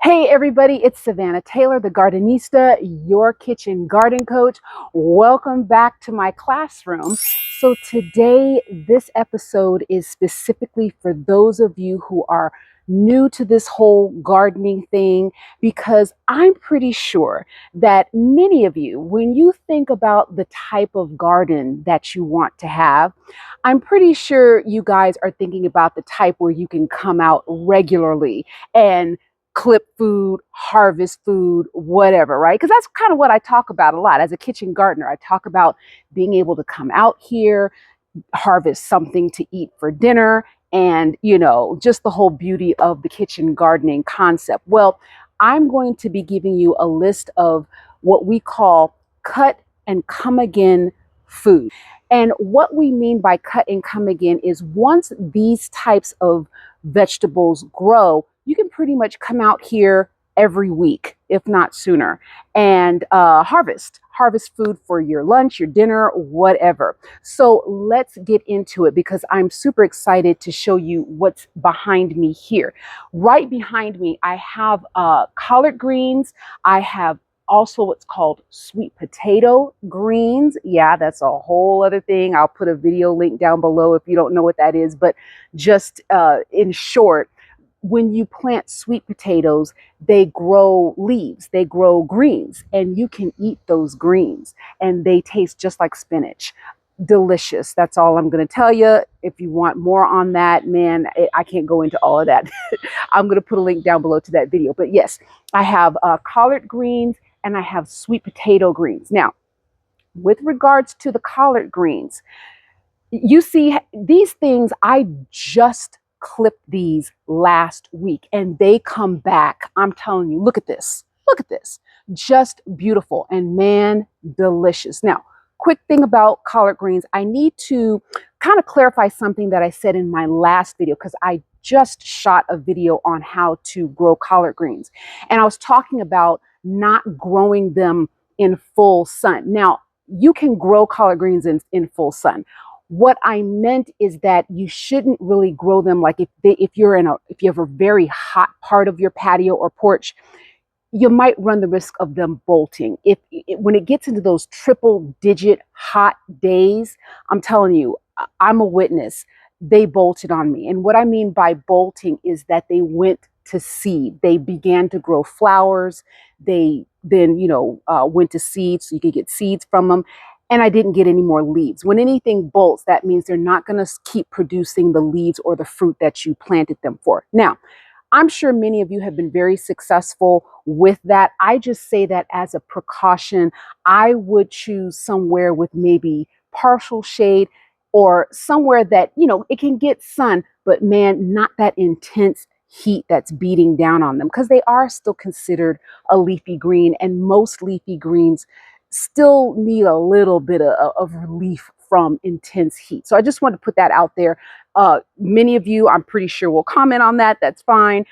Hey everybody, it's Savannah Taylor, the Gardenista, your kitchen garden coach. Welcome back to my classroom. So today, this episode is specifically for those of you who are new to this whole gardening thing, because I'm pretty sure that many of you, when you think about the type of garden that you want to have, I'm pretty sure you guys are thinking about the type where you can come out regularly and clip food, harvest food, whatever, right? Because that's kind of what I talk about a lot as a kitchen gardener. I talk about being able to come out here, harvest something to eat for dinner, and, just the whole beauty of the kitchen gardening concept. Well, I'm going to be giving you a list of what we call cut and come again food. And what we mean by cut and come again is once these types of vegetables grow, you can pretty much come out here every week, if not sooner, and harvest food for your lunch, your dinner, whatever. So let's get into it because I'm super excited to show you what's behind me here. Right behind me, I have collard greens. I have also what's called sweet potato greens. Yeah, that's a whole other thing. I'll put a video link down below if you don't know what that is. But just in short, when you plant sweet potatoes, they grow leaves, they grow greens, and you can eat those greens, and they taste just like spinach. Delicious. That's all I'm going to tell you. If you want more on that, man, I can't go into all of that. I'm going to put a link down below to that video. But yes, I have collard greens and I have sweet potato greens. Now, with regards to the collard greens, you see these things, I just clipped these last week and they come back. I'm telling you, look at this. Look at this. Just beautiful and man, delicious. Now, quick thing about collard greens, I need to kind of clarify something that I said in my last video because I just shot a video on how to grow collard greens. And I was talking about not growing them in full sun. Now, you can grow collard greens in full sun. What I meant is that you shouldn't really grow them like if you have a very hot part of your patio or porch, you might run the risk of them bolting. When it gets into those triple digit hot days, I'm telling you, I'm a witness. They bolted on me. And what I mean by bolting is that they went to seed. They began to grow flowers. They then, went to seed so you could get seeds from them. And I didn't get any more leaves. When anything bolts, that means they're not going to keep producing the leaves or the fruit that you planted them for. Now, I'm sure many of you have been very successful with that. I just say that as a precaution. I would choose somewhere with maybe partial shade or somewhere that, it can get sun, but man, not that intense heat that's beating down on them because they are still considered a leafy green, and most leafy greens still need a little bit of relief from intense heat. So I just want to put that out there. Many of you, I'm pretty sure, will comment on that. That's fine.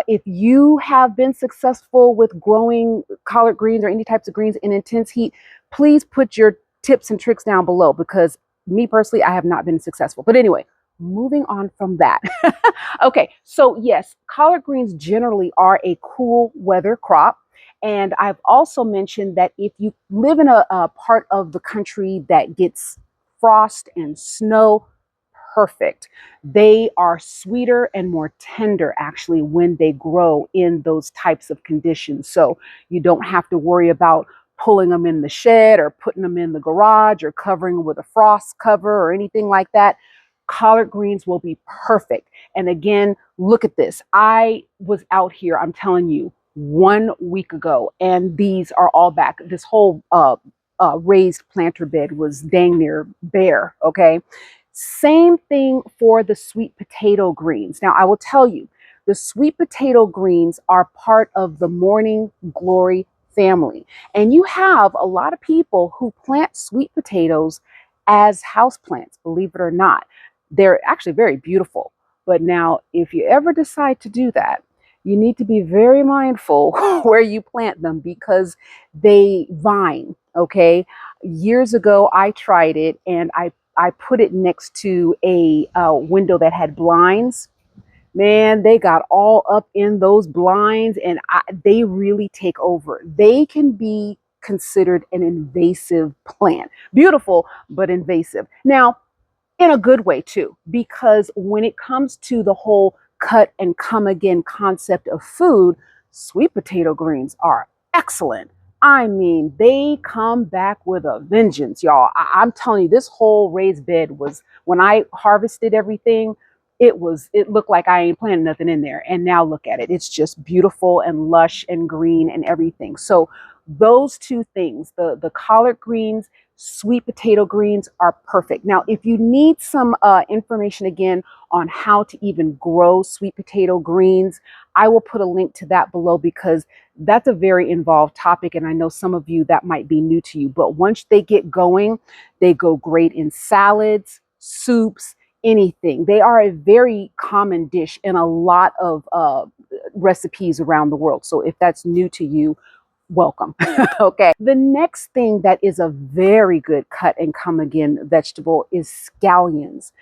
If you have been successful with growing collard greens or any types of greens in intense heat, please put your tips and tricks down below because me personally, I have not been successful. But anyway, moving on from that. Okay, so yes, collard greens generally are a cool weather crop. And I've also mentioned that if you live in a part of the country that gets frost and snow, perfect. They are sweeter and more tender actually when they grow in those types of conditions. So you don't have to worry about pulling them in the shed or putting them in the garage or covering them with a frost cover or anything like that. Collard greens will be perfect. And again, look at this. I was out here, I'm telling you, 1 week ago, and these are all back. This whole raised planter bed was dang near bare. Okay. Same thing for the sweet potato greens. Now, I will tell you, the sweet potato greens are part of the morning glory family. And you have a lot of people who plant sweet potatoes as houseplants, believe it or not. They're actually very beautiful. But now, if you ever decide to do that, you need to be very mindful where you plant them because they vine, okay? Years ago, I tried it and I put it next to a window that had blinds. Man, they got all up in those blinds and they really take over. They can be considered an invasive plant. Beautiful, but invasive. Now, in a good way too, because when it comes to the whole cut and come again concept of food, sweet potato greens are excellent. I mean, they come back with a vengeance, y'all. I'm telling you, this whole raised bed was, when I harvested everything, it looked like I ain't planted nothing in there. And now look at it. It's just beautiful and lush and green and everything. So those two things, the collard greens, sweet potato greens are perfect. Now, if you need some information again on how to even grow sweet potato greens, I will put a link to that below because that's a very involved topic. And I know some of you that might be new to you, but once they get going, they go great in salads, soups, anything. They are a very common dish in a lot of recipes around the world. So if that's new to you, welcome. Okay. The next thing that is a very good cut and come again vegetable is scallions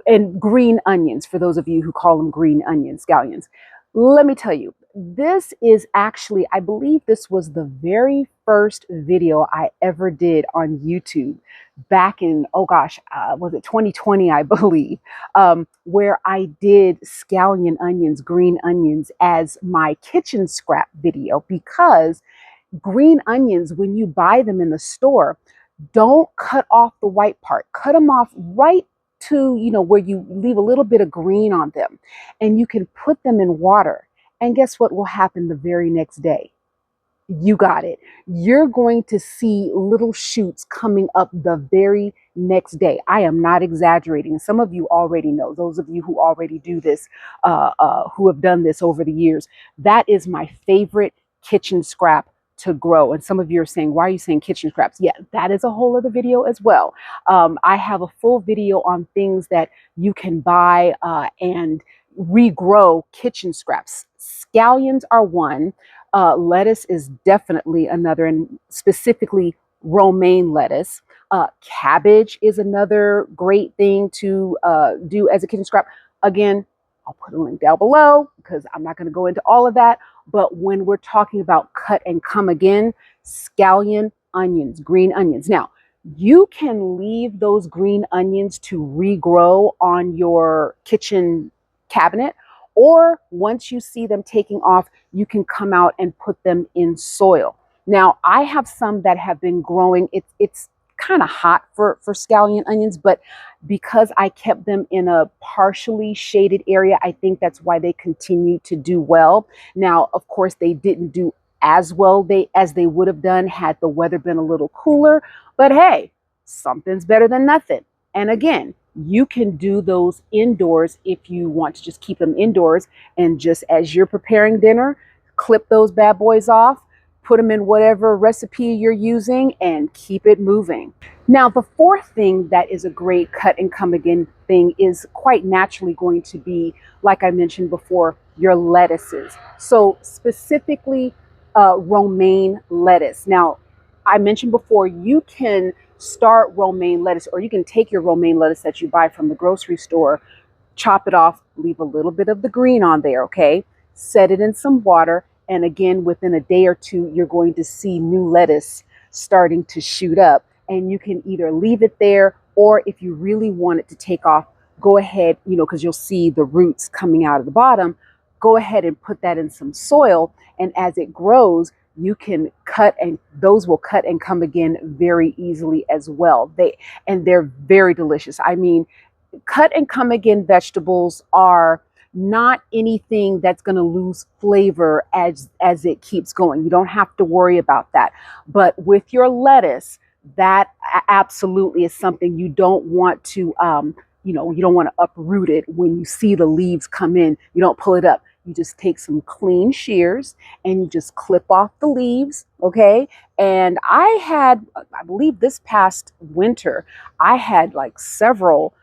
and green onions, for those of you who call them green onions, scallions. Let me tell you, this is actually, I believe this was the very first video I ever did on YouTube back in, oh gosh, was it 2020, I believe, where I did scallion onions, green onions as my kitchen scrap video because green onions, when you buy them in the store, don't cut off the white part. Cut them off right to, where you leave a little bit of green on them. And you can put them in water. And guess what will happen the very next day? You got it. You're going to see little shoots coming up the very next day. I am not exaggerating. Some of you already know, those of you who already do this, who have done this over the years, that is my favorite kitchen scrap to grow. And some of you are saying, why are you saying kitchen scraps? Yeah, that is a whole other video as well. I have a full video on things that you can buy and regrow kitchen scraps. Scallions are one. Lettuce is definitely another, and specifically romaine lettuce. Cabbage is another great thing to do as a kitchen scrap. Again, I'll put a link down below because I'm not going to go into all of that. But when we're talking about cut and come again, scallion onions, green onions. Now, you can leave those green onions to regrow on your kitchen cabinet, or once you see them taking off, you can come out and put them in soil. Now, I have some that have been growing. It's kind of hot for scallion onions, but because I kept them in a partially shaded area, I think that's why they continue to do well. Now, of course, they didn't do as well as they would have done had the weather been a little cooler, but hey, something's better than nothing. And again, you can do those indoors if you want to just keep them indoors. And just as you're preparing dinner, clip those bad boys off, put them in whatever recipe you're using, and keep it moving. Now, the fourth thing that is a great cut and come again thing is quite naturally going to be, like I mentioned before, your lettuces. So specifically, romaine lettuce. Now, I mentioned before, you can start romaine lettuce, or you can take your romaine lettuce that you buy from the grocery store, chop it off, leave a little bit of the green on there, okay? Set it in some water, and again, within a day or two, you're going to see new lettuce starting to shoot up. And you can either leave it there, or if you really want it to take off, go ahead, because you'll see the roots coming out of the bottom, go ahead and put that in some soil. And as it grows, you can cut, and those will cut and come again very easily as well. They're very delicious. I mean, cut and come again vegetables are not anything that's going to lose flavor as it keeps going. You don't have to worry about that. But with your lettuce, that absolutely is something you don't want to you don't want to uproot it when you see the leaves come in. You don't pull it up. You just take some clean shears and you just clip off the leaves, okay? And I believe this past winter, I had like several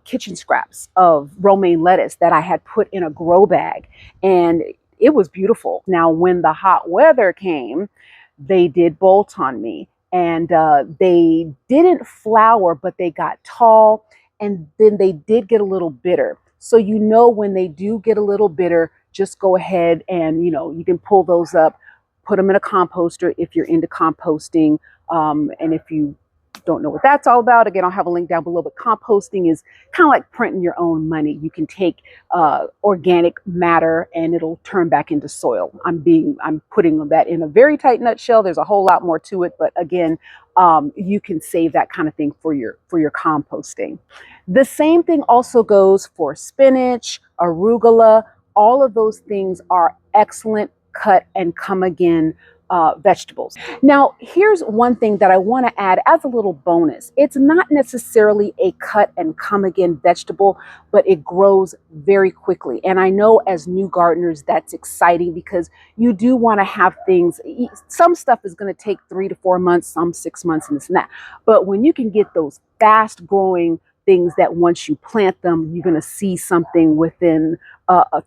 kitchen scraps of romaine lettuce that I had put in a grow bag, and it was beautiful. Now, when the hot weather came, they did bolt on me, and they didn't flower, but they got tall, and then they did get a little bitter. So you know when they do get a little bitter, just go ahead and you can pull those up, put them in a composter if you're into composting. And if you don't know what that's all about, again, I'll have a link down below. But composting is kind of like printing your own money. You can take organic matter and it'll turn back into soil. I'm putting that in a very tight nutshell. There's a whole lot more to it, but again, you can save that kind of thing for your composting. The same thing also goes for spinach, arugula. All of those things are excellent cut and come again vegetables. Now, here's one thing that I want to add as a little bonus. It's not necessarily a cut and come again vegetable, but it grows very quickly. And I know as new gardeners, that's exciting because you do want to have things. Some stuff is going to take 3 to 4 months, some 6 months, and this and that. But when you can get those fast growing things that once you plant them, you're going to see something within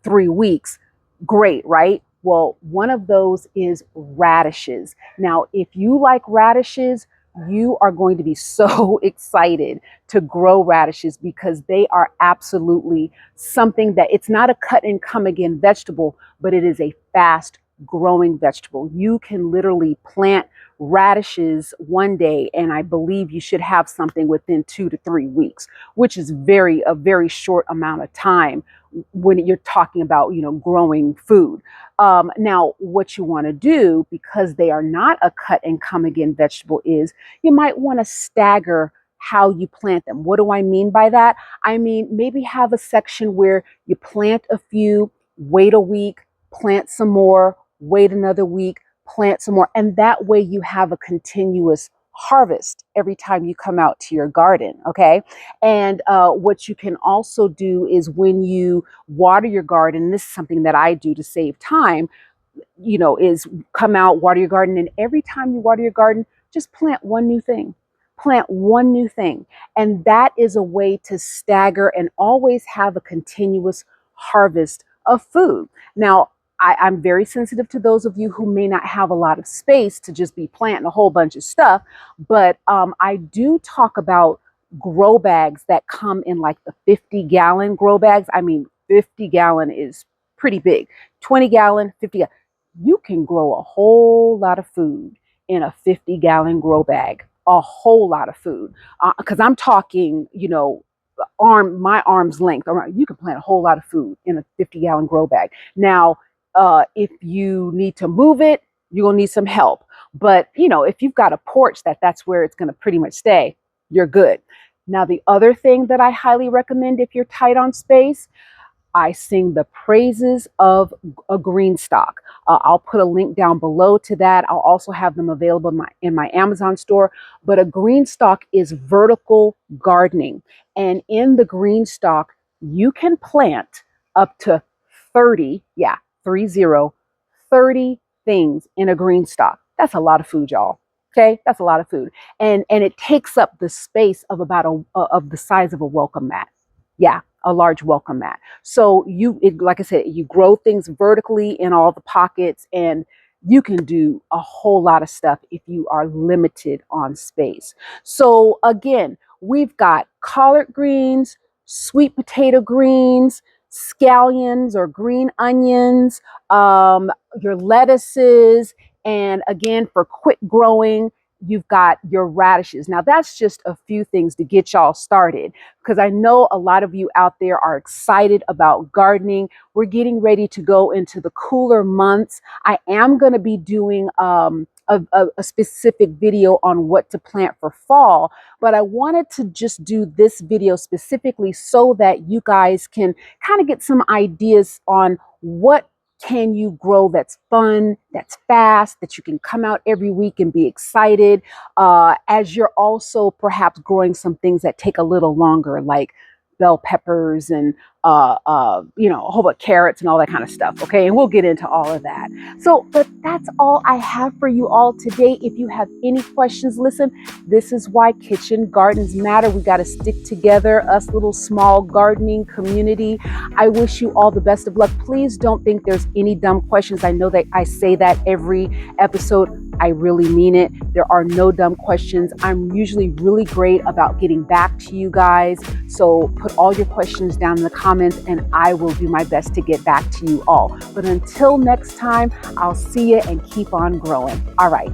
3 weeks, great, right? Well, one of those is radishes. Now, if you like radishes, you are going to be so excited to grow radishes because they are absolutely something that it's not a cut and come again vegetable, but it is a fast growing vegetable. You can literally plant radishes one day, and I believe you should have something within 2 to 3 weeks, which is a very short amount of time when you're talking about, growing food. Now, what you want to do, because they are not a cut and come again vegetable, is you might want to stagger how you plant them. What do I mean by that? I mean, maybe have a section where you plant a few, wait a week, plant some more, wait another week, plant some more. And that way you have a continuous harvest every time you come out to your garden. Okay. And what you can also do is when you water your garden, this is something that I do to save time, is come out, water your garden. And every time you water your garden, just plant one new thing. Plant one new thing. And that is a way to stagger and always have a continuous harvest of food. Now, I'm very sensitive to those of you who may not have a lot of space to just be planting a whole bunch of stuff, but I do talk about grow bags that come in like the 50-gallon grow bags. I mean, 50-gallon is pretty big. 20-gallon, 50-gallon. You can grow a whole lot of food in a 50-gallon grow bag, a whole lot of food. Because I'm talking, my arm's length. You can plant a whole lot of food in a 50-gallon grow bag. Now, if you need to move it, you're going to need some help. But, if you've got a porch that's where it's going to pretty much stay, you're good. Now, the other thing that I highly recommend if you're tight on space, I sing the praises of a green stock. I'll put a link down below to that. I'll also have them available in my Amazon store. But a green stock is vertical gardening. And in the green stock, you can plant up to 30, 30 things in a green stock. That's a lot of food, y'all. Okay, that's a lot of food. And it takes up the space of about of the size of a welcome mat. Yeah, a large welcome mat. So like I said, you grow things vertically in all the pockets, and you can do a whole lot of stuff if you are limited on space. So again, we've got collard greens, sweet potato greens, scallions or green onions, your lettuces, and again, for quick growing, you've got your radishes. Now, that's just a few things to get y'all started, because I know a lot of you out there are excited about gardening. We're getting ready to go into the cooler months. I am going to be doing a specific video on what to plant for fall, but I wanted to just do this video specifically so that you guys can kind of get some ideas on what can you grow that's fun, that's fast, that you can come out every week and be excited, as you're also perhaps growing some things that take a little longer, like bell peppers and a whole bunch of carrots and all that kind of stuff. Okay, and we'll get into all of that. So, but that's all I have for you all today. If you have any questions, listen, this is why kitchen gardens matter. We got to stick together, us little small gardening community. I wish you all the best of luck. Please don't think there's any dumb questions. I know that I say that every episode. I really mean it. There are no dumb questions. I'm usually really great about getting back to you guys. So put all your questions down in the comments and I will do my best to get back to you all. But until next time, I'll see you and keep on growing. All right.